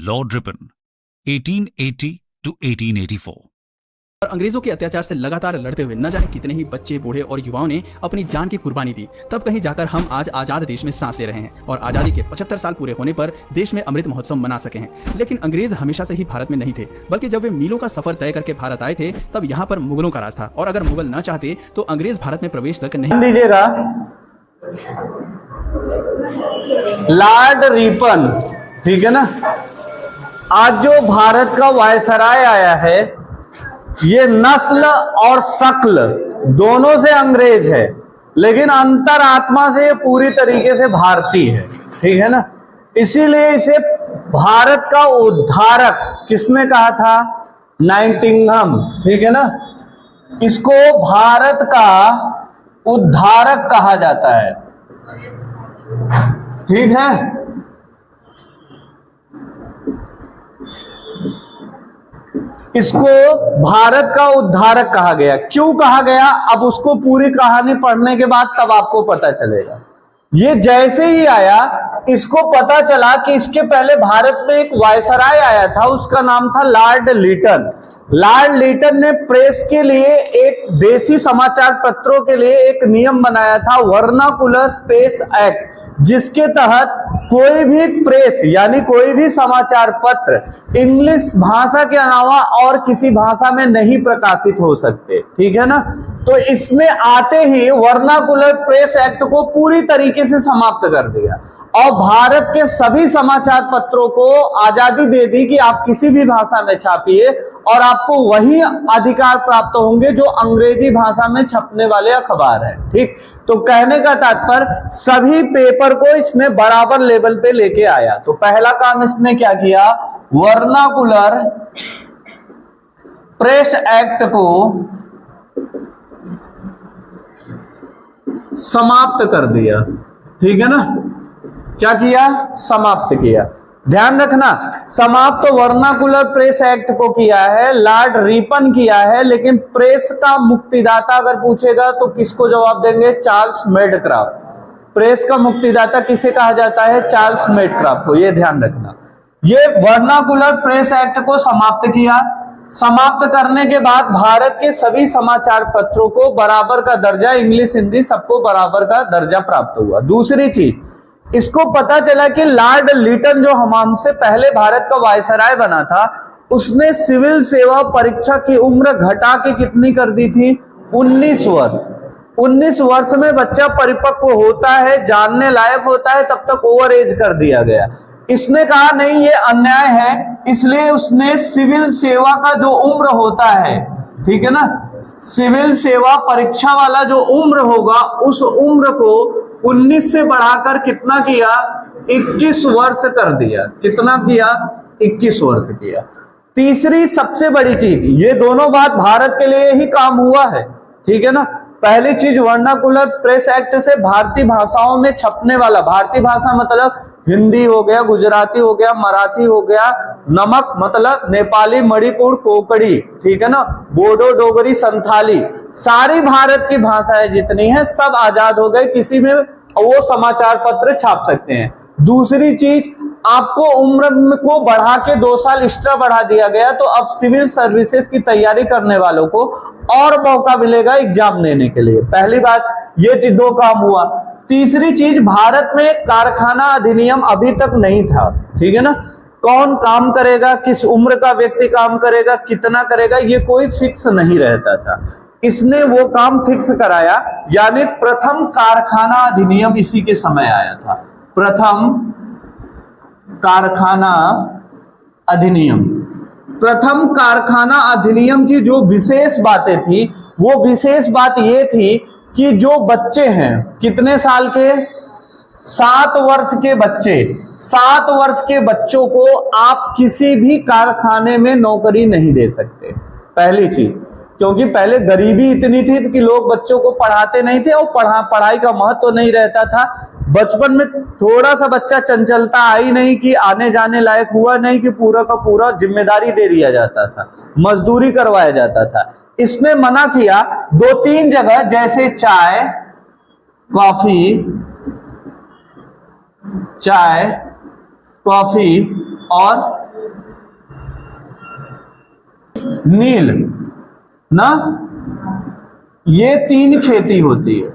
Lord Ripon 1880 to 1884। और अंग्रेजों के अत्याचार से लगातार लड़ते हुए न जाने कितने ही बच्चे, बूढ़े और युवाओं ने अपनी जान की कुर्बानी दी, तब कहीं जाकर हम आज आजाद देश में सांस ले रहे हैं और आजादी के 75 साल पूरे होने पर देश में अमृत महोत्सव मना सके हैं। लेकिन अंग्रेज हमेशा से ही भारत में नहीं थे, बल्कि जब वे मीलों का सफर तय करके भारत आए थे तब यहाँ पर मुगलों का राज था, और अगर मुगल न चाहते तो अंग्रेज भारत में प्रवेश तक नहीं। दीजिएगा लॉर्ड रिपन, ठीक है ना। आज जो भारत का वायसराय आया है ये नस्ल और शक्ल दोनों से अंग्रेज है, लेकिन अंतरात्मा से ये पूरी तरीके से भारतीय है, ठीक है ना। इसीलिए इसे भारत का उद्धारक किसने कहा था? नाइटिंघम, ठीक है ना। इसको भारत का उद्धारक कहा जाता है, ठीक है। इसको भारत का उद्धारक कहा गया। क्यों कहा गया? अब उसको पूरी कहानी पढ़ने के बाद तब आपको पता चलेगा। ये जैसे ही आया इसको पता चला कि इसके पहले भारत में एक वायसराय आया था, उसका नाम था लॉर्ड लिटन। लॉर्ड लिटन ने प्रेस के लिए, एक देसी समाचार पत्रों के लिए एक नियम बनाया था, वर्नाकुलर प्रेस एक्ट, जिसके तहत कोई भी प्रेस यानी कोई भी समाचार पत्र इंग्लिश भाषा के अलावा और किसी भाषा में नहीं प्रकाशित हो सकते, ठीक है ना। तो इसने आते ही वर्नाकुलर प्रेस एक्ट को पूरी तरीके से समाप्त कर दिया और भारत के सभी समाचार पत्रों को आजादी दे दी कि आप किसी भी भाषा में छापिए और आपको वही अधिकार प्राप्त होंगे जो अंग्रेजी भाषा में छपने वाले अखबार है, ठीक। तो कहने का तात्पर्य सभी पेपर को इसने बराबर लेवल पे लेके आया। तो पहला काम इसने क्या किया? वर्नाकुलर प्रेस एक्ट को समाप्त कर दिया, ठीक है ना। क्या किया? समाप्त किया। ध्यान रखना, समाप्त तो वर्नाकुलर प्रेस एक्ट को किया है, लॉर्ड रिपन किया है, लेकिन प्रेस का मुक्तिदाता अगर पूछेगा तो किसको जवाब देंगे? चार्ल्स मेडक्राफ्ट। प्रेस का मुक्तिदाता किसे कहा जाता है? चार्ल्स मेडक्राफ्ट को। यह ध्यान रखना। ये वर्नाकुलर प्रेस एक्ट को समाप्त किया। समाप्त करने के बाद भारत के सभी समाचार पत्रों को बराबर का दर्जा, इंग्लिश हिंदी सबको बराबर का दर्जा प्राप्त हुआ। दूसरी चीज, इसको पता चला कि लॉर्ड लिटन जो हमसे पहले भारत का वायसराय बना था, उसने सिविल सेवा परीक्षा की उम्र घटा के कितनी कर दी थी? 19 वर्ष। 19 वर्ष में बच्चा परिपक्व होता है, जानने लायक होता है, तब तक ओवर एज कर दिया गया। इसने कहा नहीं, ये अन्याय है, इसलिए उसने सिविल सेवा का जो उम्र होता है, ठीक है ना, सिविल सेवा परीक्षा वाला जो उम्र होगा उस उम्र को 19 से बढ़ाकर कितना किया? 21 वर्ष कर दिया। कितना किया? 21 वर्ष किया। तीसरी सबसे बड़ी चीज, ये दोनों बात भारत के लिए ही काम हुआ है, ठीक है ना। पहली चीज, वर्नाकुलर प्रेस एक्ट से भारतीय भाषाओं में छपने वाला, भारतीय भाषा मतलब हिंदी हो गया, गुजराती हो गया, मराठी हो गया, नमक मतलब नेपाली, मणिपुर, कोकड़ी, ठीक है ना, बोडो, डोगरी, संथाली, सारी भारत की भाषाएं जितनी हैं सब आजाद हो गए, किसी में वो समाचार पत्र छाप सकते हैं। दूसरी चीज, आपको उम्र को बढ़ा के 2 साल एक्स्ट्रा बढ़ा दिया गया, तो अब सिविल सर्विसेज की तैयारी करने वालों को और मौका मिलेगा एग्जाम देने के लिए। पहली बात, ये चीज 2 काम हुआ। तीसरी चीज, भारत में कारखाना अधिनियम अभी तक नहीं था, ठीक है ना। कौन काम करेगा, किस उम्र का व्यक्ति काम करेगा, कितना करेगा, ये कोई फिक्स नहीं रहता था। इसने वो काम फिक्स कराया, यानी प्रथम कारखाना अधिनियम इसी के समय आया था। प्रथम कारखाना अधिनियम। प्रथम कारखाना अधिनियम की जो विशेष बातें थी, वो विशेष बात ये थी कि जो बच्चे हैं, कितने साल के? 7 वर्ष के बच्चे, 7 वर्ष के बच्चों को आप किसी भी कारखाने में नौकरी नहीं दे सकते। पहली चीज, क्योंकि पहले गरीबी इतनी थी कि लोग बच्चों को पढ़ाते नहीं थे और पढ़ाई का महत्व नहीं रहता था। बचपन में थोड़ा सा बच्चा चंचलता आई नहीं कि आने जाने लायक हुआ नहीं कि पूरा का पूरा जिम्मेदारी दे दिया जाता था, मजदूरी करवाया जाता था। इसने मना किया 2-3 जगह, जैसे चाय, कॉफी और नील ना, ये 3 खेती होती है,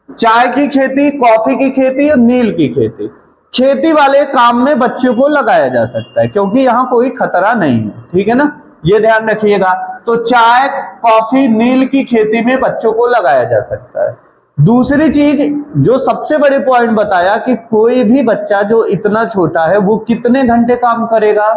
चाय की खेती, कॉफी की खेती और नील की खेती। खेती वाले काम में बच्चों को लगाया जा सकता है क्योंकि यहां कोई खतरा नहीं है, ठीक है ना, ये ध्यान रखिएगा। तो चाय, कॉफी, नील की खेती में बच्चों को लगाया जा सकता है। दूसरी चीज जो सबसे बड़े पॉइंट बताया कि कोई भी बच्चा जो इतना छोटा है वो कितने घंटे काम करेगा,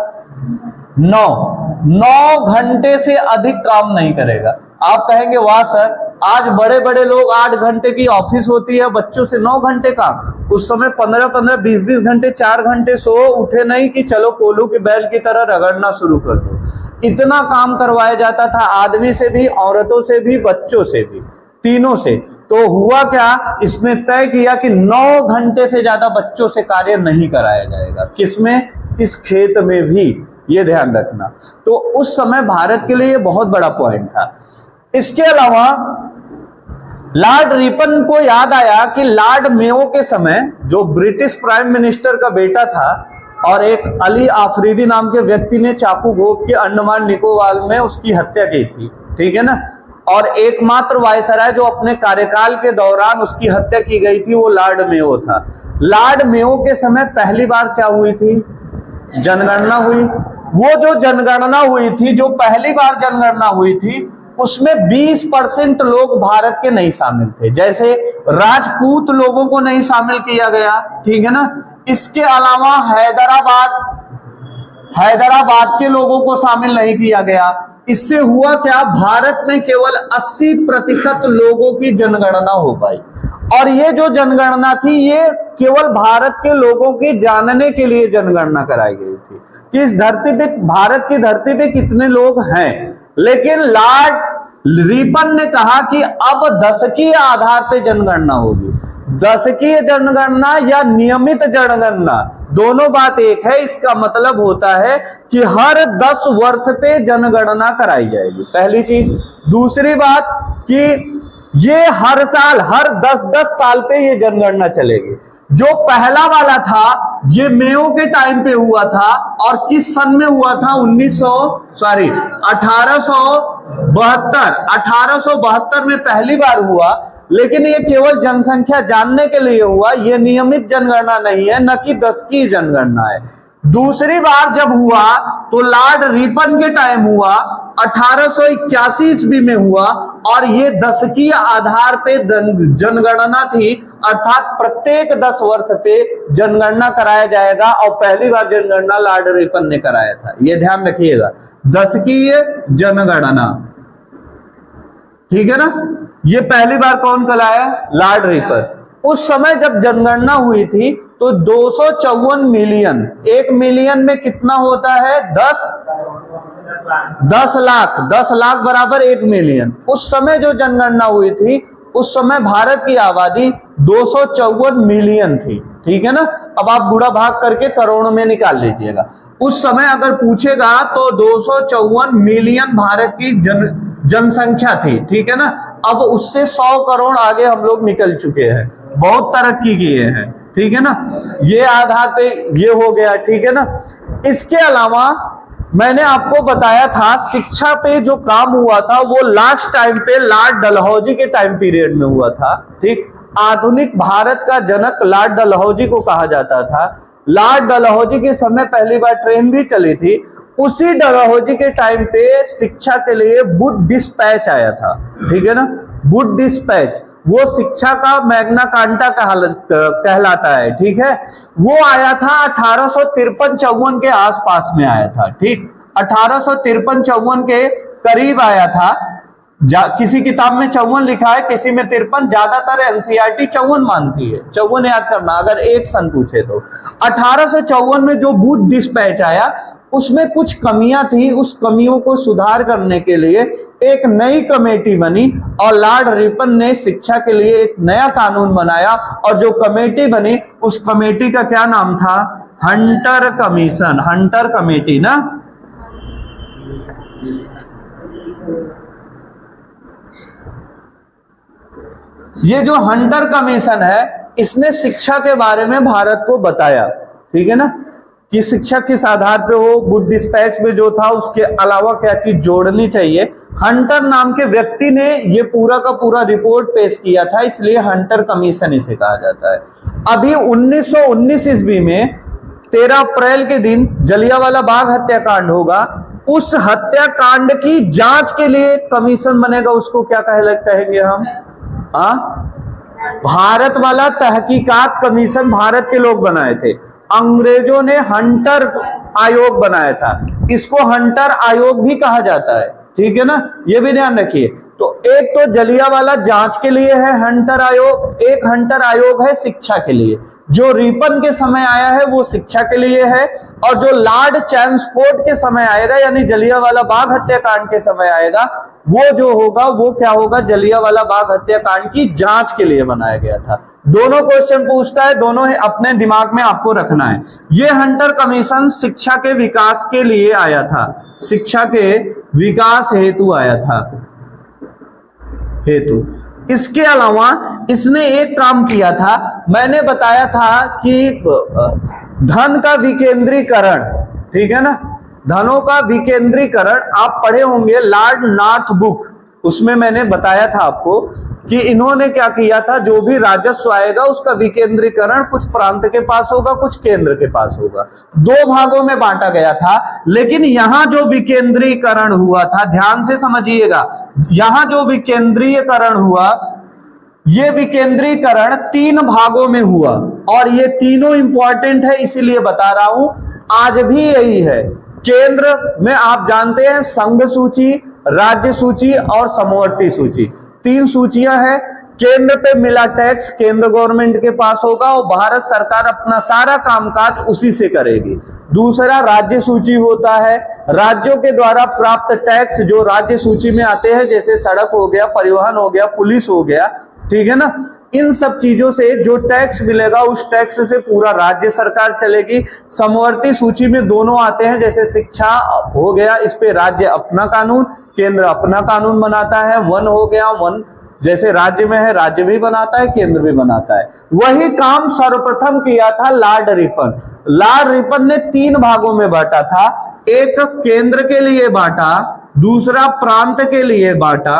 9 घंटे से अधिक काम नहीं करेगा। आप कहेंगे वाह सर, आज बड़े बड़े लोग 8 घंटे की ऑफिस होती है, बच्चों से 9 घंटे काम। उस समय 15-15, 20-20 घंटे, 4 घंटे सो उठे नहीं कि चलो कोल्हू के बैल की तरह रगड़ना शुरू कर दो। इतना काम करवाया जाता था, आदमी से भी, औरतों से भी, बच्चों से भी, तीनों से। तो हुआ क्या, इसने तय किया कि 9 घंटे से ज्यादा बच्चों से कार्य नहीं कराया जाएगा। किसमें? इस खेत में भी, ये ध्यान रखना। तो उस समय भारत के लिए बहुत बड़ा पॉइंट था। इसके अलावा लॉर्ड रिपन को याद आया कि लॉर्ड मेयो के समय जो ब्रिटिश प्राइम मिनिस्टर का बेटा था और एक अली आफरीदी नाम के व्यक्ति ने चाकू घोंप के अंडमान निकोबार में उसकी हत्या की थी, ठीक है ना, और एकमात्र वायसराय जो अपने कार्यकाल के दौरान उसकी हत्या की गई थी वो लॉर्ड मेयो था। लॉर्ड मेयो के समय पहली बार क्या हुई थी, जनगणना हुई। वो जो जनगणना हुई थी, जो पहली बार जनगणना हुई थी, उसमें 20% लोग भारत के नहीं शामिल थे, जैसे राजपूत लोगों को नहीं शामिल किया गया, ठीक है ना। इसके अलावा हैदराबाद के लोगों को शामिल नहीं किया गया। इससे हुआ क्या, भारत में केवल 80% लोगों की जनगणना हो पाई। और ये जो जनगणना थी ये केवल भारत के लोगों की जानने के लिए जनगणना कराई गई थी कि इस धरती पे, भारत की धरती पे कितने लोग हैं। लेकिन लॉर्ड रिपन ने कहा कि अब दशकीय आधार पे जनगणना होगी। दशकीय जनगणना या नियमित जनगणना दोनों बात एक है। इसका मतलब होता है कि हर 10 वर्ष पे जनगणना कराई जाएगी, पहली चीज। दूसरी बात कि ये हर साल, हर 10-10 साल पे ये जनगणना चलेगी। जो पहला वाला था ये मेयो के टाइम पे हुआ था और किस सन में हुआ था, 1872 में पहली बार हुआ। लेकिन ये केवल जनसंख्या जानने के लिए हुआ, ये नियमित जनगणना नहीं है, न कि 10 की जनगणना है। दूसरी बार जब हुआ तो लॉर्ड रिपन के टाइम हुआ, 1881 ईस्वी में हुआ और ये दशकीय आधार पे जनगणना थी, अर्थात प्रत्येक 10 वर्ष पे जनगणना कराया जाएगा। और पहली बार जनगणना लॉर्ड रिपन ने कराया था, ये ध्यान रखिएगा, दशकीय जनगणना, ठीक है ना। ये पहली बार कौन कराया, लॉर्ड रिपन। उस समय जब जनगणना हुई थी तो 254 मिलियन, 1 मिलियन में कितना होता है, 10 लाख, 10 लाख बराबर 1 मिलियन। उस समय जो जनगणना हुई थी उस समय भारत की आबादी 254 मिलियन थी, ठीक है ना। अब आप गुणा भाग करके करोड़ों में निकाल लीजिएगा। उस समय अगर पूछेगा तो 254 मिलियन भारत की जनसंख्या थी, ठीक है ना। अब उससे 100 करोड़ आगे हम लोग निकल चुके हैं, बहुत तरक्की किए हैं, ठीक है ना। ये आधार पे ये हो गया, ठीक है ना। इसके अलावा मैंने आपको बताया था शिक्षा पे जो काम हुआ था वो लास्ट टाइम पे लॉर्ड डलहौजी के टाइम पीरियड में हुआ था, ठीक। आधुनिक भारत का जनक लॉर्ड डलहौजी को कहा जाता था। लॉर्ड डलहौजी के समय पहली बार ट्रेन भी चली थी। उसी डलहौजी के टाइम पे शिक्षा के लिए वुड डिस्पैच आया था, ठीक है ना। वुड डिस्पैच वो शिक्षा का मैग्ना कार्टा कहलाता है, ठीक है। वो आया था 1853-54 के आसपास में आया था, ठीक। 1853-54 के करीब आया था। किसी किताब में 54 लिखा है, किसी में 53, ज्यादातर एनसीईआरटी 54 मानती है। 54 याद करना अगर एक सन पूछे तो। 1854 में जो वुड डिस्पैच आया उसमें कुछ कमियां थी, उस कमियों को सुधार करने के लिए एक नई कमेटी बनी और लॉर्ड रिपन ने शिक्षा के लिए एक नया कानून बनाया। और जो कमेटी बनी उस कमेटी का क्या नाम था, हंटर कमीशन, हंटर कमेटी ना। ये जो हंटर कमीशन है इसने शिक्षा के बारे में भारत को बताया, ठीक है ना, कि शिक्षा किस आधार पे हो, गुड डिस्पैच में जो था उसके अलावा क्या चीज जोड़नी चाहिए। हंटर नाम के व्यक्ति ने ये पूरा का पूरा रिपोर्ट पेश किया था, इसलिए हंटर कमीशन इसे कहा जाता है। अभी 1919 ईस्वी में 13 अप्रैल के दिन जलियांवाला बाग हत्याकांड होगा। उस हत्याकांड की जांच के लिए कमीशन बनेगा, उसको क्या कहेंगे हम? भारत वाला तहकीकात कमीशन भारत के लोग बनाए थे, अंग्रेजों ने हंटर आयोग बनाया था, इसको हंटर आयोग भी कहा जाता है, ठीक है ना, ये भी ध्यान रखिए। तो एक तो जलियांवाला जांच के लिए है हंटर आयोग, एक हंटर आयोग है शिक्षा के लिए। जो रिपन के समय आया है वो शिक्षा के लिए है, और जो लॉर्ड चैम्सफोर्ड के समय आएगा यानी जलियांवाला बाग हत्याकांड के समय आएगा, वो जो होगा वो क्या होगा, जलियांवाला बाग हत्याकांड की जांच के लिए बनाया गया था। दोनों क्वेश्चन पूछता है, दोनों अपने दिमाग में आपको रखना है। ये हंटर कमीशन शिक्षा के विकास के लिए आया था, शिक्षा के विकास हेतु आया था, हेतु। इसके अलावा इसने एक काम किया था, मैंने बताया था कि धन का विकेंद्रीकरण, ठीक है ना, धनों का विकेंद्रीकरण आप पढ़े होंगे लॉर्ड नॉर्थ बुक, उसमें मैंने बताया था आपको कि इन्होंने क्या किया था, जो भी राजस्व आएगा उसका विकेंद्रीकरण कुछ प्रांत के पास होगा, कुछ केंद्र के पास होगा, दो भागों में बांटा गया था। लेकिन यहां जो विकेंद्रीकरण हुआ था, ध्यान से समझिएगा, यहां जो विकेंद्रीकरण हुआ, ये विकेंद्रीकरण 3 भागों में हुआ, और ये तीनों इंपॉर्टेंट है इसीलिए बता रहा हूं, आज भी यही है। केंद्र में आप जानते हैं संघ सूची, राज्य सूची और समवर्ती सूची, 3 सूचियां हैं। केंद्र पे मिला टैक्स केंद्र गवर्नमेंट के पास होगा और भारत सरकार अपना सारा कामकाज उसी से करेगी। दूसरा राज्य सूची होता है, राज्यों के द्वारा प्राप्त टैक्स जो राज्य सूची में आते हैं, जैसे सड़क हो गया, परिवहन हो गया, पुलिस हो गया, ठीक है ना, इन सब चीजों से जो टैक्स मिलेगा उस टैक्स से पूरा राज्य सरकार चलेगी। समवर्ती सूची में दोनों आते हैं, जैसे शिक्षा हो गया, इस पे राज्य अपना कानून, केंद्र अपना कानून बनाता है। वन हो गया, वन जैसे राज्य में है, राज्य भी बनाता है, केंद्र भी बनाता है। वही काम सर्वप्रथम किया था लॉर्ड रिपन। लॉर्ड रिपन ने 3 भागों में बांटा था, एक केंद्र के लिए बांटा, दूसरा प्रांत के लिए बांटा,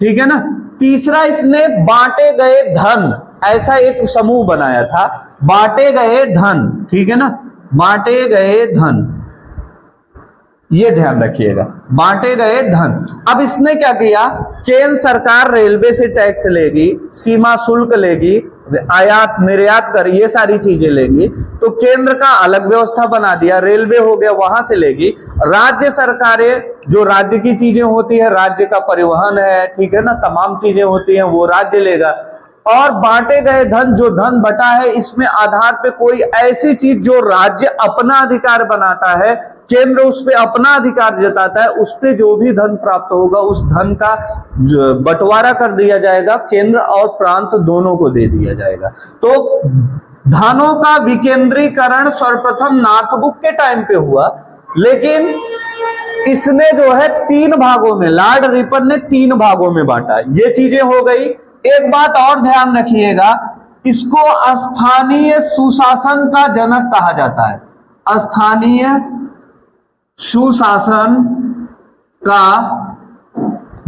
ठीक है ना, तीसरा इसने बांटे गए धन, ऐसा एक समूह बनाया था, बांटे गए धन, ठीक है ना, बांटे गए धन, ये ध्यान रखिएगा, बांटे गए धन। अब इसने क्या किया, केंद्र सरकार रेलवे से टैक्स लेगी, सीमा शुल्क लेगी, आयात निर्यात कर, ये सारी चीजें लेंगी, तो केंद्र का अलग व्यवस्था बना दिया, रेलवे हो गया वहां से लेगी। राज्य सरकारें जो राज्य की चीजें होती है, राज्य का परिवहन है, ठीक है ना, तमाम चीजें होती हैं वो राज्य लेगा। और बांटे गए धन, जो धन बटा है, इसमें आधार पे कोई ऐसी चीज जो राज्य अपना अधिकार बनाता है, केंद्र उस पे अपना अधिकार जताता है, उस पे जो भी धन प्राप्त होगा उस धन का बंटवारा कर दिया जाएगा, केंद्र और प्रांत दोनों को दे दिया जाएगा। तो धनों का विकेंद्रीकरण सर्वप्रथम नॉर्थबुक के टाइम पे हुआ, लेकिन इसने जो है 3 भागों में, लॉर्ड रिपन ने 3 भागों में बांटा। ये चीजें हो गई। एक बात और ध्यान रखिएगा, इसको स्थानीय सुशासन का जनक कहा जाता है, स्थानीय सुशासन का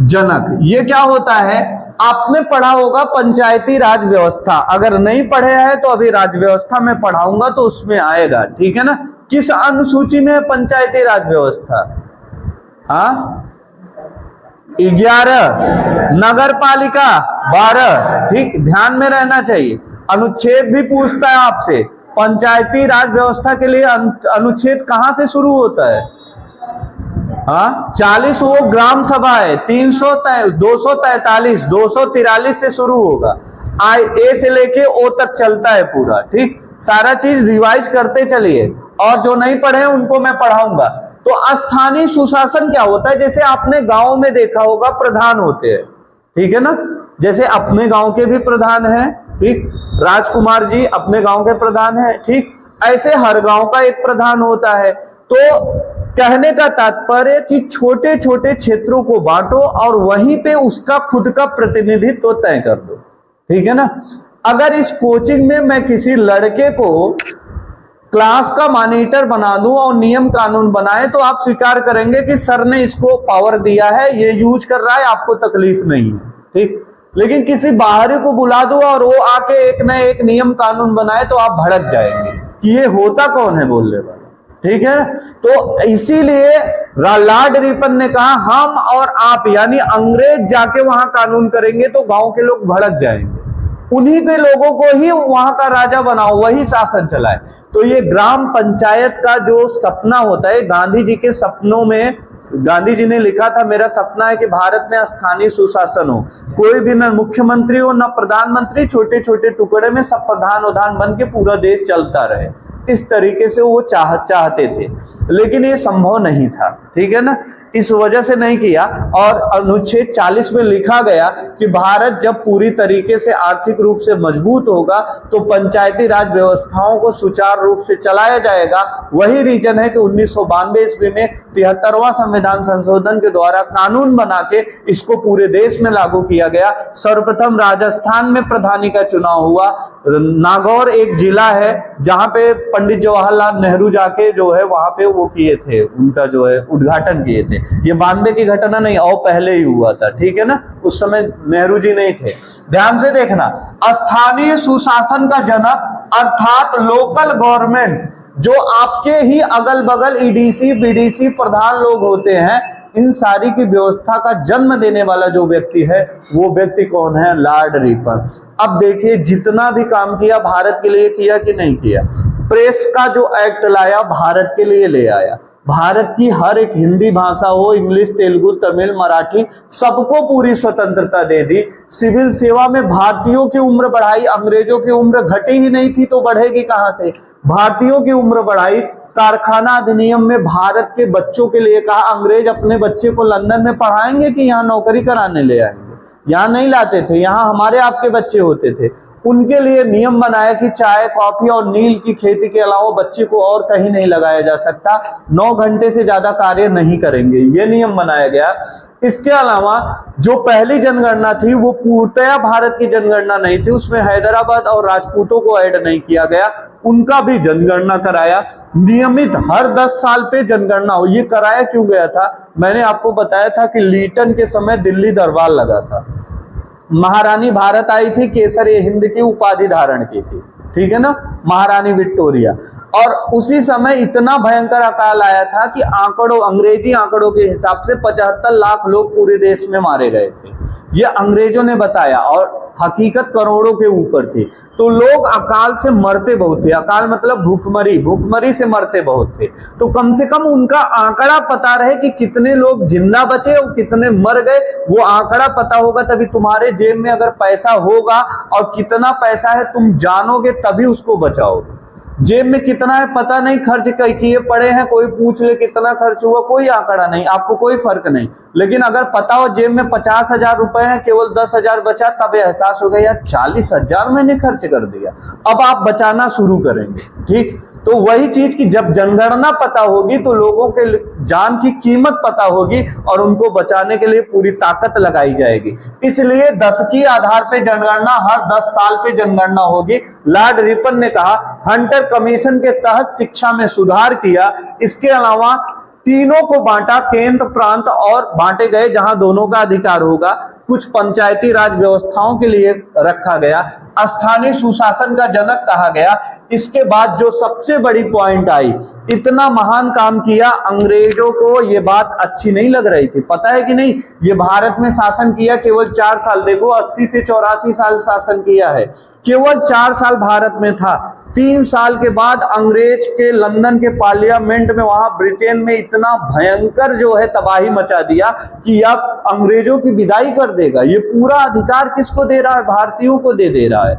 जनक। ये क्या होता है, आपने पढ़ा होगा पंचायती राज व्यवस्था, अगर नहीं पढ़े हैं तो अभी राज व्यवस्था में पढ़ाऊंगा तो उसमें आएगा, ठीक है ना। किस अनुसूची में है पंचायती राज व्यवस्था? 11, नगर पालिका 12, ठीक, ध्यान में रहना चाहिए। अनुच्छेद भी पूछता है आपसे, पंचायती राज व्यवस्था के लिए अनुच्छेद कहां से शुरू होता है? 40 वो ग्राम सभा है, 243, 243 से शुरू होगा, ए से लेके ओ तक चलता है पूरा, ठीक। सारा चीज रिवाइज करते चलिए, और जो नहीं पढ़े हैं उनको मैं पढ़ाऊंगा। तो स्थानीय सुशासन क्या होता है, जैसे आपने गांव में देखा होगा प्रधान होते हैं, ठीक है ना, जैसे अपने गांव के भी प्रधान हैं, ठीक, राजकुमार जी अपने गांव के प्रधान हैं, ठीक, ऐसे हर गांव का एक प्रधान होता है। तो कहने का तात्पर्य कि छोटे छोटे क्षेत्रों को बांटो और वहीं पे उसका खुद का प्रतिनिधित्व तय कर दो, ठीक है ना। अगर इस कोचिंग में मैं किसी लड़के को क्लास का मॉनिटर बना दूं और नियम कानून बनाए तो आप स्वीकार करेंगे कि सर ने इसको पावर दिया है, ये यूज कर रहा है, आपको तकलीफ नहीं है, ठीक। लेकिन किसी बाहरी को बुला दो और वो आके एक न एक नियम कानून बनाए तो आप भड़क जाएंगे कि ये होता कौन है बोलने वाला, ठीक है। तो इसीलिए लॉर्ड रिपन ने कहा हम और आप यानी अंग्रेज जाके वहां कानून करेंगे तो गांव के लोग भड़क जाएंगे, उन्हीं के लोगों को ही वहां का राजा बनाओ, वही शासन चलाए। तो ये ग्राम पंचायत का जो सपना होता है, गांधी जी के सपनों में, गांधी जी ने लिखा था मेरा सपना है कि भारत में स्थानीय सुशासन हो, कोई भी न मुख्यमंत्री हो न प्रधानमंत्री, छोटे छोटे टुकड़े में सब प्रधान उधान बन के पूरा देश चलता रहे, इस तरीके से वो चाहते थे। लेकिन ये संभव नहीं था, ठीक है ना, इस वजह से नहीं किया। और अनुच्छेद 40 में लिखा गया कि भारत जब पूरी तरीके से आर्थिक रूप से मजबूत होगा तो पंचायती राज व्यवस्थाओं को सुचारू रूप से चलाया जाएगा। वही रीजन है कि 1992 ईस्वी में 73वां संविधान संशोधन के द्वारा कानून बना के इसको पूरे देश में लागू किया गया। सर्वप्रथम राजस्थान में प्रधानी का चुनाव हुआ। नागौर एक जिला है जहां पे पंडित जवाहरलाल नेहरू जाके जो है वहां पे वो किए थे, उनका जो है उद्घाटन किए थे। ये 92 की घटना नहीं, और पहले ही हुआ था, ठीक है ना, उस समय नेहरू जी नहीं थे। ध्यान से देखना, स्थानीय सुशासन का जनक अर्थात लोकल गवर्नमेंट्स, जो आपके ही अगल बगल ईडीसी बीडीसी प्रधान लोग होते हैं, इन सारी की व्यवस्था का जन्म देने वाला जो व्यक्ति है वो व्यक्ति कौन है? Lord Ripon. अब देखिए जितना भी काम किया भारत के लिए किया कि नहीं किया। प्रेस का जो एक्ट लाया भारत के लिए ले आया, भारत की हर एक हिंदी भाषा हो, इंग्लिश, तेलुगु, तमिल, मराठी, सबको पूरी स्वतंत्रता दे दी। सिविल सेवा में भारतीयों की उम्र बढ़ाई, अंग्रेजों की उम्र घटी ही नहीं थी तो बढ़ेगी कहां से, भारतीयों की उम्र बढ़ाई। कारखाना अधिनियम में भारत के बच्चों के लिए कहा, अंग्रेज अपने बच्चे को लंदन में पढ़ाएंगे कि यहाँ नौकरी कराने ले आएंगे, यहाँ नहीं लाते थे, यहाँ हमारे आपके बच्चे होते थे। उनके लिए नियम बनाया कि चाय, कॉफी और नील की खेती के अलावा बच्चे को और कहीं नहीं लगाया जा सकता, 9 घंटे से ज्यादा कार्य नहीं करेंगे, ये नियम बनाया गया। इसके अलावा जो पहली जनगणना थी वो पूर्णतया भारत की जनगणना नहीं थी, उसमें हैदराबाद और राजपूतों को ऐड नहीं किया गया, उनका भी जनगणना कराया। नियमित हर 10 साल पे जनगणना हो। ये कराया क्यों गया था? मैंने आपको बताया था कि लीटन के समय दिल्ली दरबार लगा था, महारानी भारत आई थी, केसर हिंद की उपाधि धारण की थी, ठीक है ना, महारानी विक्टोरिया। और उसी समय इतना भयंकर अकाल आया था कि आंकड़ों, अंग्रेजी आंकड़ों के हिसाब से 75 लाख लोग पूरे देश में मारे गए थे, ये अंग्रेजों ने बताया, और हकीकत करोड़ों के ऊपर थी। तो लोग अकाल से मरते बहुत थे, अकाल मतलब भूखमरी, भूखमरी से मरते बहुत थे। तो कम से कम उनका आंकड़ा पता रहे कि कितने लोग जिंदा बचे और कितने मर गए, वो आंकड़ा पता होगा तभी तुम्हारे जेब में अगर पैसा होगा, और कितना पैसा है तुम जानोगे तभी उसको बचाओगे। जेब में कितना है पता नहीं, खर्च किए पड़े हैं, कोई पूछ ले कितना खर्च हुआ, कोई आंकड़ा नहीं, आपको कोई फर्क नहीं। लेकिन अगर पता हो जेब में 50,000 रुपए हैं, केवल 10,000 बचा, तब एहसास हो गया यार 40,000 मैंने खर्च कर दिया, अब आप बचाना शुरू करेंगे, ठीक। तो वही चीज की जब जनगणना पता होगी तो लोगों के जान की कीमत पता होगी और उनको बचाने के लिए पूरी ताकत लगाई जाएगी। इसलिए 10 की आधार पे जनगणना, हर 10 साल पे जनगणना होगी। लॉर्ड रिपन ने कहा हंटर कमीशन के तहत शिक्षा में सुधार किया। इसके अलावा तीनों को बांटा, केंद्र, प्रांत और बांटे गए जहां दोनों का अधिकार होगा। कुछ पंचायती राज व्यवस्थाओं के लिए रखा गया। स्थानीय सुशासन का जनक कहा गया। इसके बाद जो सबसे बड़ी पॉइंट आई, इतना महान काम किया, अंग्रेजों को ये बात अच्छी नहीं लग रही थी, पता है कि नहीं। ये भारत में शासन किया केवल 4 साल, देखो 80 से 84 साल शासन किया है, केवल 4 साल भारत में था। 3 साल के बाद अंग्रेज के लंदन के पार्लियामेंट में, वहां ब्रिटेन में इतना भयंकर जो है तबाही मचा दिया कि अब अंग्रेजों की विदाई कर देगा। ये पूरा अधिकार किसको दे रहा है? भारतीयों को दे रहा है।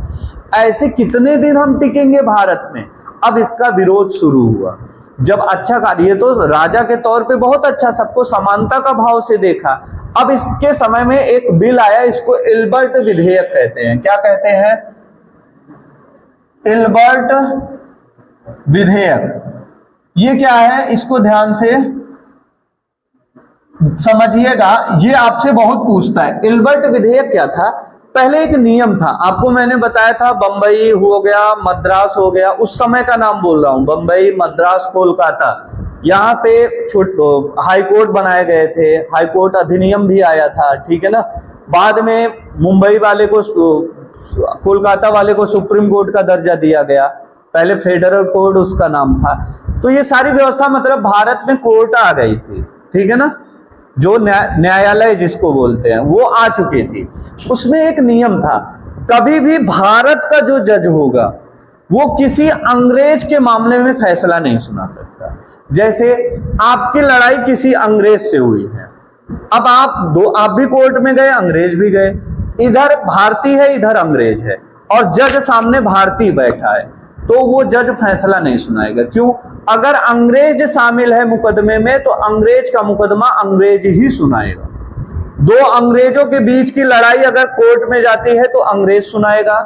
ऐसे कितने दिन हम टिकेंगे भारत में? अब इसका विरोध शुरू हुआ। जब अच्छा कार्य, तो राजा के तौर पे बहुत अच्छा, सबको समानता का भाव से देखा। अब इसके समय में एक बिल आया, इसको एल्बर्ट विधेयक कहते हैं। क्या कहते हैं? एल्बर्ट विधेयक। ये क्या है, इसको ध्यान से समझिएगा, ये आपसे बहुत पूछता है। एल्बर्ट विधेयक क्या था? पहले एक नियम था, आपको मैंने बताया था, बंबई हो गया, मद्रास हो गया, उस समय का नाम बोल रहा हूं, बंबई, मद्रास, कोलकाता, यहाँ पे हाई कोर्ट बनाए गए थे, हाई कोर्ट अधिनियम भी आया था, ठीक है ना। बाद में मुंबई वाले को, कोलकाता वाले को सुप्रीम कोर्ट का दर्जा दिया गया, पहले फेडरल कोर्ट उसका नाम था। तो ये सारी व्यवस्था मतलब भारत में कोर्ट आ गई थी, ठीक है ना, जो न्यायालय जिसको बोलते हैं वो आ चुकी थी। उसमें एक नियम था, कभी भी भारत का जो जज होगा वो किसी अंग्रेज के मामले में फैसला नहीं सुना सकता। जैसे आपकी लड़ाई किसी अंग्रेज से हुई है, अब आप भी कोर्ट में गए, अंग्रेज भी गए, इधर भारतीय है इधर अंग्रेज है, और जज सामने भारतीय बैठा है, तो वो जज फैसला नहीं सुनाएगा। क्यों? अगर अंग्रेज शामिल है मुकदमे में तो अंग्रेज का मुकदमा अंग्रेज ही सुनाएगा। दो अंग्रेजों के बीच की लड़ाई अगर कोर्ट में जाती है तो अंग्रेज सुनाएगा,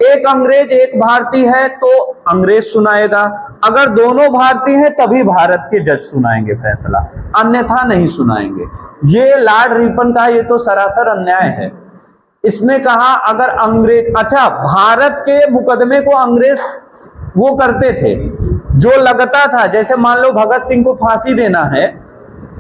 एक अंग्रेज एक भारतीय है तो अंग्रेज सुनाएगा, अगर दोनों भारतीय हैं तभी भारत के जज सुनाएंगे फैसला, अन्यथा नहीं सुनाएंगे। ये लॉर्ड रिपन का ये तो सरासर अन्याय है। इसने कहा अगर अंग्रेज, अच्छा, भारत के मुकदमे को अंग्रेज वो करते थे जो लगता था, जैसे मान लो भगत सिंह को फांसी देना है,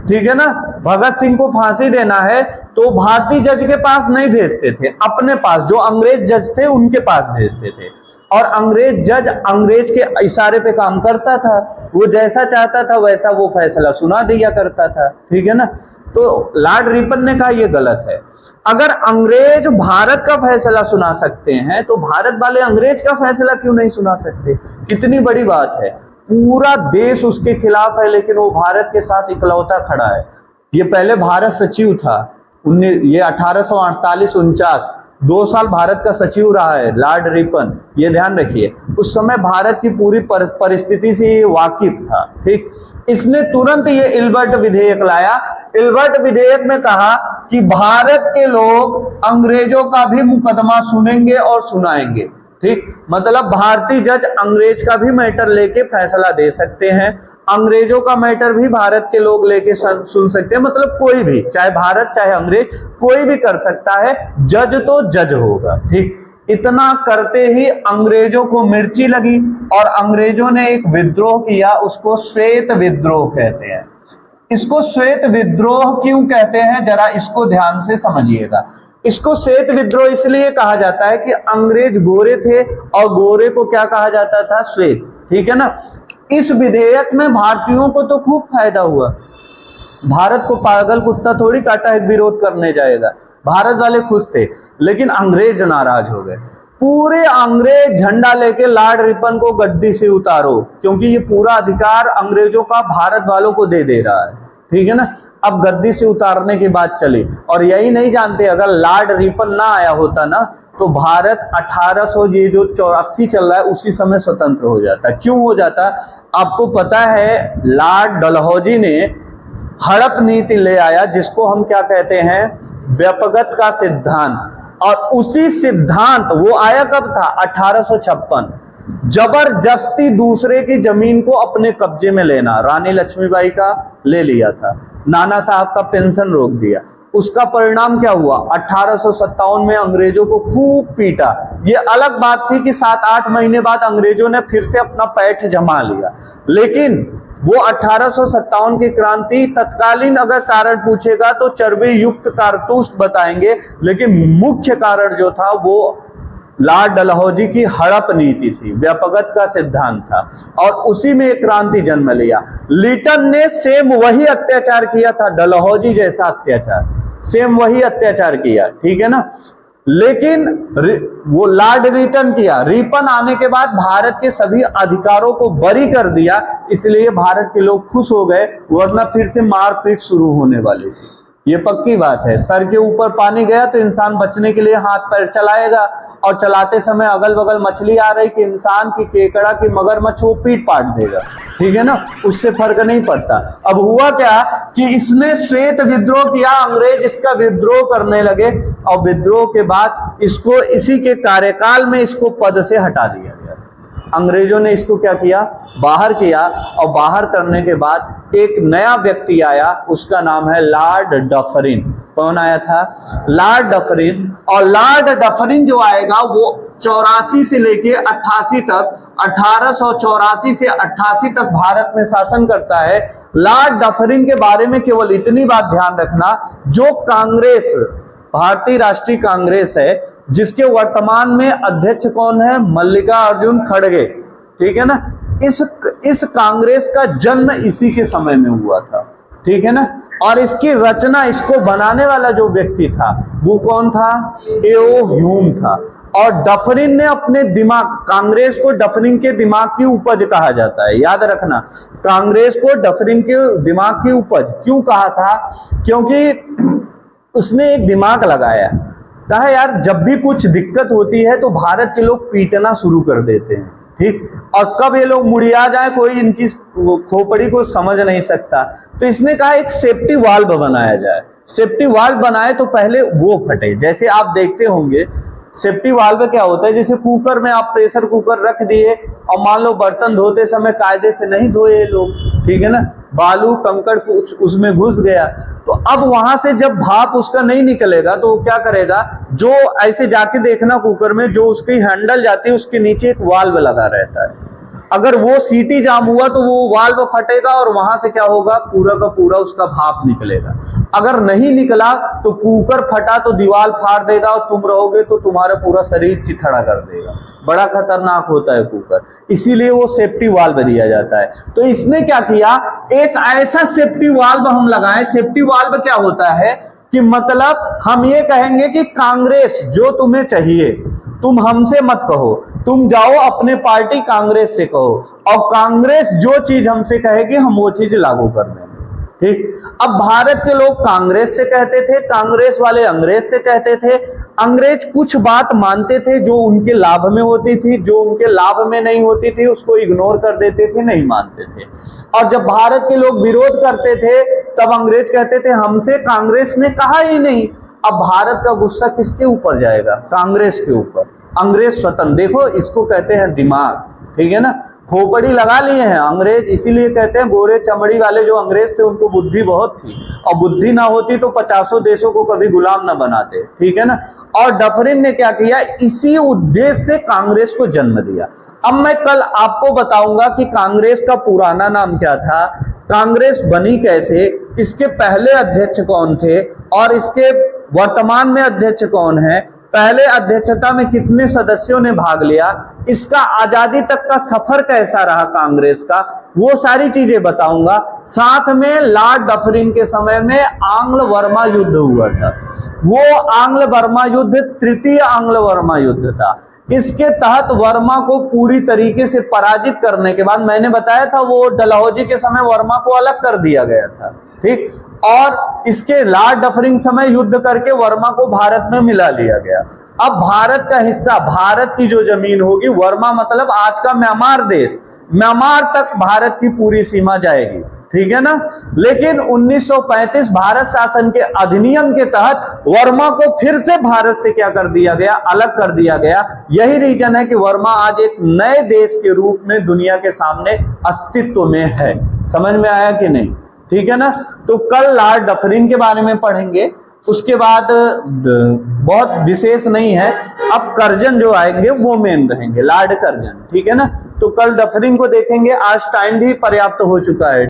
ठीक है ना, भगत सिंह को फांसी देना है तो भारतीय जज के पास नहीं भेजते थे, अपने पास जो अंग्रेज जज थे उनके पास भेजते थे, और अंग्रेज जज अंग्रेज के इशारे पे काम करता था, वो जैसा चाहता था वैसा वो फैसला सुना दिया करता था, ठीक है ना। तो लॉर्ड रिपन ने कहा ये गलत है। अगर अंग्रेज भारत का फैसला सुना सकते हैं तो भारत वाले अंग्रेज का फैसला क्यों नहीं सुना सकते? कितनी बड़ी बात है, पूरा देश उसके खिलाफ है लेकिन वो भारत के साथ इकलौता खड़ा है। ये पहले भारत सचिव था, ये 1848-49 2 साल भारत का सचिव रहा है लॉर्ड रिपन, ये ध्यान रखिए। उस समय भारत की पूरी परिस्थिति से ये वाकिफ था, ठीक। इसने तुरंत ये इल्बर्ट विधेयक लाया। इल्बर्ट विधेयक में कहा कि भारत के लोग अंग्रेजों का भी मुकदमा सुनेंगे और सुनाएंगे, ठीक। मतलब भारतीय जज अंग्रेज का भी मैटर लेके फैसला दे सकते हैं, अंग्रेजों का मैटर भी भारत के लोग लेके सुन सकते हैं, मतलब कोई भी, चाहे भारत चाहे अंग्रेज, कोई भी कर सकता है, जज तो जज होगा, ठीक। इतना करते ही अंग्रेजों को मिर्ची लगी और अंग्रेजों ने एक विद्रोह किया, उसको श्वेत विद्रोह कहते हैं। इसको श्वेत विद्रोह क्यों कहते हैं, जरा इसको ध्यान से समझिएगा। इसको श्वेत विद्रोह इसलिए कहा जाता है कि अंग्रेज गोरे थे और गोरे को क्या कहा जाता था, श्वेत, ठीक है ना। इस विधेयक में भारतीयों को तो खूब फायदा हुआ, भारत को पागल कुत्ता थोड़ी काटा है विरोध करने जाएगा, भारत वाले खुश थे, लेकिन अंग्रेज नाराज हो गए। पूरे अंग्रेज झंडा लेके लॉर्ड रिपन को गद्दी से उतारो, क्योंकि ये पूरा अधिकार अंग्रेजों का भारत वालों को दे दे रहा है, ठीक है ना। अब गद्दी से उतारने की बात चली, और यही नहीं जानते, अगर लॉर्ड रिपन ना आया होता ना तो भारत 1800 ये जो 84 चल रहा है उसी समय स्वतंत्र हो जाता। क्यों हो जाता? आपको पता है लॉर्ड डलहौजी ने हड़प नीति ले आया, जिसको हम क्या कहते हैं, व्यपगत का सिद्धांत। और उसी सिद्धांत, वो आया कब था, 1856, जबरदस्ती दूसरे की जमीन को अपने कब्जे में लेना। रानी लक्ष्मीबाई का ले लिया था, नाना साहब का पेंशन रोक दिया। उसका परिणाम क्या हुआ, 1857 में अंग्रेजों को खूब पीटा। ये अलग बात थी कि 7-8 महीने बाद अंग्रेजों ने फिर से अपना पैठ जमा लिया, लेकिन वो 1857 की क्रांति तत्कालीन अगर कारण पूछेगा तो चर्बी युक्त कारतूस बताएंगे, लेकिन मुख्य कारण जो था वो लॉर्ड डलहौजी की हड़प नीति थी, व्यापगत का सिद्धांत था, और उसी में एक क्रांति जन्म लिया। लिटन ने सेम वही अत्याचार किया था, डलहौजी जैसा अत्याचार, सेम वही अत्याचार किया, ठीक है ना। लेकिन वो लॉर्ड रिपन आने के बाद भारत के सभी अधिकारों को बरी कर दिया, इसलिए भारत के लोग खुश हो गए, वरना फिर से मारपीट शुरू होने वाली थी। ये पक्की बात है, सर के ऊपर पानी गया तो इंसान बचने के लिए हाथ पैर चलाएगा, और चलाते समय अगल बगल मछली आ रही कि इंसान की, केकड़ा की, मगरमच्छ, वो पीट पाट देगा, ठीक है ना, उससे फर्क नहीं पड़ता। अब हुआ क्या कि इसने श्वेत विद्रोह किया, अंग्रेज इसका विद्रोह करने लगे, और विद्रोह के बाद इसको इसी के कार्यकाल में इसको पद से हटा दिया गया। अंग्रेजों ने इसको क्या किया, बाहर किया, और बाहर करने के बाद एक नया व्यक्ति आया, उसका नाम है लॉर्ड डफरिन। कौन आया था? Lord Dufferin. और लॉर्ड डफरिन जो आएगा वो 84 से लेके 88 तक, 1884 से 88 तक भारत में शासन करता है। लॉर्ड डफरिन के बारे में केवल इतनी बात ध्यान रखना, जो कांग्रेस, भारतीय राष्ट्रीय कांग्रेस है, जिसके वर्तमान में अध्यक्ष कौन है? मल्लिकार्जुन खड़गे, ठीक है ना। इस कांग्रेस का जन्म इसी के समय में हुआ था, ठीक है ना। और इसकी रचना, इसको बनाने वाला जो व्यक्ति था वो कौन था? एओ ह्यूम था। और डफरिन ने अपने दिमाग, कांग्रेस को डफरिन के दिमाग की उपज कहा जाता है, याद रखना। कांग्रेस को डफरिन के दिमाग की उपज क्यों कहा था? क्योंकि उसने एक दिमाग लगाया, कहा यार जब भी कुछ दिक्कत होती है तो भारत के लोग पीटना शुरू कर देते हैं, ठीक। और कब ये लोग मुड़िया जाए कोई इनकी खोपड़ी को समझ नहीं सकता, तो इसने कहा एक सेफ्टी वाल्व बनाया जाए। सेफ्टी वाल्व बनाए तो पहले वो फटे। जैसे आप देखते होंगे सेफ्टी वाल्व क्या होता है, जैसे कुकर में आप प्रेशर कुकर रख दिए और मान लो बर्तन धोते समय कायदे से नहीं धोए लोग, ठीक है ना, बालू कंकड़ उसमें घुस गया, तो अब वहां से जब भाप उसका नहीं निकलेगा तो वो क्या करेगा, जो ऐसे जाके देखना कुकर में, जो उसकी हैंडल जाती है उसके नीचे एक वाल्व लगा रहता है। अगर वो सीटी जाम हुआ तो वो वाल्व फटेगा और वहां से क्या होगा, पूरा का पूरा उसका भाप निकलेगा। अगर नहीं निकला तो कुकर फटा तो दीवार फाड़ देगा और तुम रहोगे तो तुम्हारा पूरा शरीर चिथड़ा कर देगा। बड़ा खतरनाक होता है कुकर, इसीलिए वो सेफ्टी वाल्व दिया जाता है। तो इसने क्या किया, एक ऐसा सेफ्टी वाल्व हम लगाए। सेफ्टी वाल्व क्या होता है कि मतलब हम ये कहेंगे कि कांग्रेस जो तुम्हें चाहिए तुम हमसे मत कहो, तुम जाओ अपने पार्टी कांग्रेस से कहो, और कांग्रेस जो चीज हमसे कहेगी हम वो चीज लागू कर देंगे, ठीक। अब भारत के लोग कांग्रेस से कहते थे, कांग्रेस वाले अंग्रेज से कहते थे। अंग्रेज कुछ बात मानते थे जो उनके लाभ में होती थी, जो उनके लाभ में नहीं होती थी उसको इग्नोर कर देते थे, नहीं मानते थे। और जब भारत के लोग विरोध करते थे तब अंग्रेज कहते थे हमसे कांग्रेस ने कहा ही नहीं। अब भारत का गुस्सा किसके ऊपर जाएगा? कांग्रेस के ऊपर। अंग्रेज स्वतंत्र, देखो इसको कहते हैं दिमाग, ठीक है ना। खोपड़ी लगा लिए हैं अंग्रेज, इसीलिए कहते हैं गोरे चमड़ी वाले जो अंग्रेज थे उनको बुद्धि बहुत थी, और बुद्धि ना होती तो 50 देशों को कभी गुलाम ना बनाते, ठीक है ना। और डफरिन ने क्या किया, इसी उद्देश्य से कांग्रेस को जन्म दिया। अब मैं कल आपको बताऊंगा कि कांग्रेस का पुराना नाम क्या था, कांग्रेस बनी कैसे, इसके पहले अध्यक्ष कौन थे और इसके वर्तमान में अध्यक्ष कौन है, पहले अध्यक्षता में कितने सदस्यों ने भाग लिया, इसका आजादी तक का सफर कैसा रहा कांग्रेस का, वो सारी चीजें बताऊंगा। साथ में लॉर्ड डफरिन के समय में आंग्ल वर्मा युद्ध हुआ था। वो आंग्ल वर्मा युद्ध तृतीय आंग्ल वर्मा युद्ध था। इसके तहत वर्मा को पूरी तरीके से पराजित करने के बाद, मैंने बताया था वो डलहौजी के समय वर्मा को अलग कर दिया गया था, ठीक। और इसके लॉर्ड डफरिन समय युद्ध करके वर्मा को भारत में मिला लिया गया। अब भारत का हिस्सा, भारत की जो जमीन होगी, वर्मा मतलब आज का म्यांमार देश, म्यांमार तक भारत की पूरी सीमा जाएगी, ठीक है ना। लेकिन 1935 भारत शासन के अधिनियम के तहत वर्मा को फिर से भारत से क्या कर दिया गया, अलग कर दिया गया। यही रीजन है कि वर्मा आज एक नए देश के रूप में दुनिया के सामने अस्तित्व में है। समझ में आया कि नहीं, ठीक है ना। तो कल लॉर्ड डफरिन के बारे में पढ़ेंगे, उसके बाद बहुत विशेष नहीं है, अब कर्जन जो आएंगे वो मेन रहेंगे, लॉर्ड कर्जन, ठीक है ना। तो कल डफरिन को देखेंगे, आज टाइम भी पर्याप्त हो चुका है।